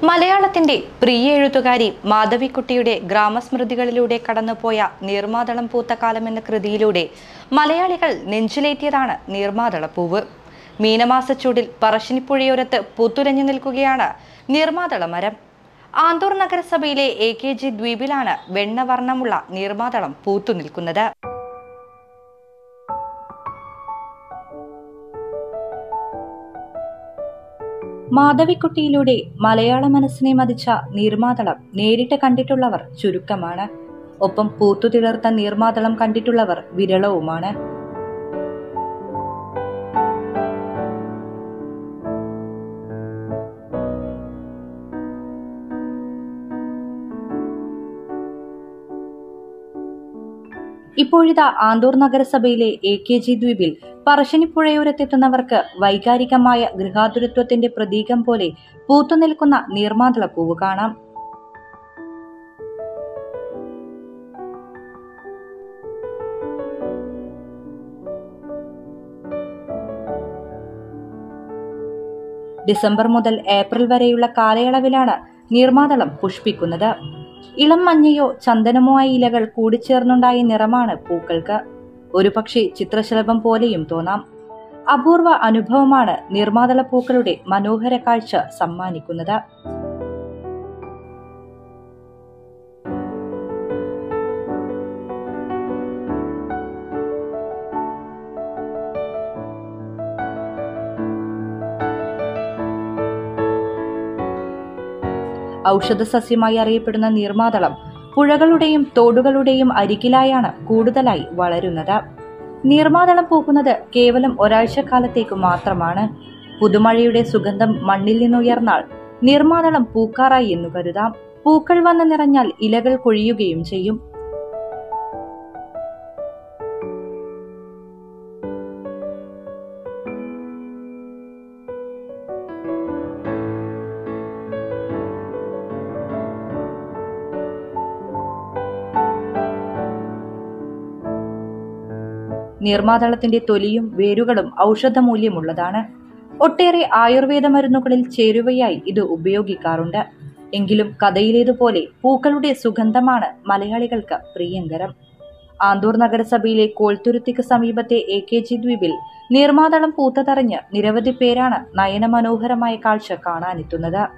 മലയാളത്തിന്റെ പ്രിയ എഴുത്തുകാരി മാധവിക്കുട്ടിയുടെ ഗ്രാമസ്മൃതികളിലൂടെ കടന്നുപോയ നീർമാതളം പൂത്ത കാലം എന്ന കൃതിയിലൂടെ മലയാളികൾ നെഞ്ചിലേറ്റിയതാണ് നീർമാതളപ്പൂവ്. മീനമാസച്ചൂടിൽ പറശ്ശിനിപ്പുഴയോരത്ത് പൂത്തുലഞ്ഞു നിൽക്കുകയാണ് നീർമാതള മരം. ആന്തൂർ നഗരസഭയിലെ AKG ദ്വീപിലാണ് വെണ്ണവർണ്ണമുള്ള നീർമാതളം പൂത്തു നിൽക്കുന്നത്. മാധവിക്കുട്ടിയിലൂടെ മലയാള മനസ്സിനെ മതിച്ച നീർമാതളം നേരിട്ട് കണ്ടിട്ടുള്ളവർ ചുരുക്കമാണ്. ഒപ്പം പൂത്തുതിളർത്ത നീർമാതളം കണ്ടിട്ടുള്ളവർ വിരളവുമാണ്. ഇപ്പോഴിതാ ആന്തൂർ നഗരസഭയിലെ AKG ദ്വീപിൽ പറശ്ശിനിപ്പുഴയോരത്തെത്തുന്നവർക്ക് വൈകാരികമായ ഗൃഹാതുരത്വത്തിന്റെ പ്രതീകം പോലെ പൂത്തുനിൽക്കുന്ന നീർമാതളപ്പൂവ് കാണാം. ഡിസംബർ മുതൽ ഏപ്രിൽ വരെയുള്ള കാലയളവിലാണ് നീർമാതളം പുഷ്പിക്കുന്നത്. ഇളം മഞ്ഞയോ ചന്ദനമോ ആയ ഇലകൾ കൂടിച്ചേർന്നുണ്ടായ നിറമാണ് പൂക്കൾക്ക്. ഒരുപക്ഷെ ചിത്രശലഭം പോലെയും തോന്നാം. അപൂർവ അനുഭവമാണ് നീർമാതള പൂക്കളുടെ മനോഹര കാഴ്ച സമ്മാനിക്കുന്നത്. ഔഷധ സസ്യമായി അറിയപ്പെടുന്ന നീർമാതളം പുഴകളുടെയും തോടുകളുടെയും അരികിലായാണ് കൂടുതലായി വളരുന്നത്. നീർമാതളം പൂക്കുന്നത് കേവലം ഒരാഴ്ചക്കാലത്തേക്ക് മാത്രമാണ്. പുതുമഴയുടെ സുഗന്ധം മണ്ണിൽ നിന്നുയർന്നാൽ നീർമാതളം പൂക്കാറായി എന്നു കരുതാം. പൂക്കൾ വന്ന് നിറഞ്ഞാൽ ഇലകൾ കൊഴിയുകയും ചെയ്യും. നീർമാതളത്തിന്റെ തൊലിയും വേരുകളും ഔഷധമൂല്യമുള്ളതാണ്. ഒട്ടേറെ ആയുർവേദ മരുന്നുകളിൽ ചേരുവയായി ഇത് ഉപയോഗിക്കാറുണ്ട്. എങ്കിലും കഥയിലേതുപോലെ പൂക്കളുടെ സുഗന്ധമാണ് മലയാളികൾക്ക് പ്രിയങ്കരം. ആന്തൂർ നഗരസഭയിലെ കോൾത്തുരുത്തിക്ക് സമീപത്തെ AKG ദ്വീപിൽ നീർമാതളം പൂത്തതറിഞ്ഞ് നിരവധി പേരാണ് നയനമനോഹരമായ കാഴ്ച കാണാനെത്തുന്നത്.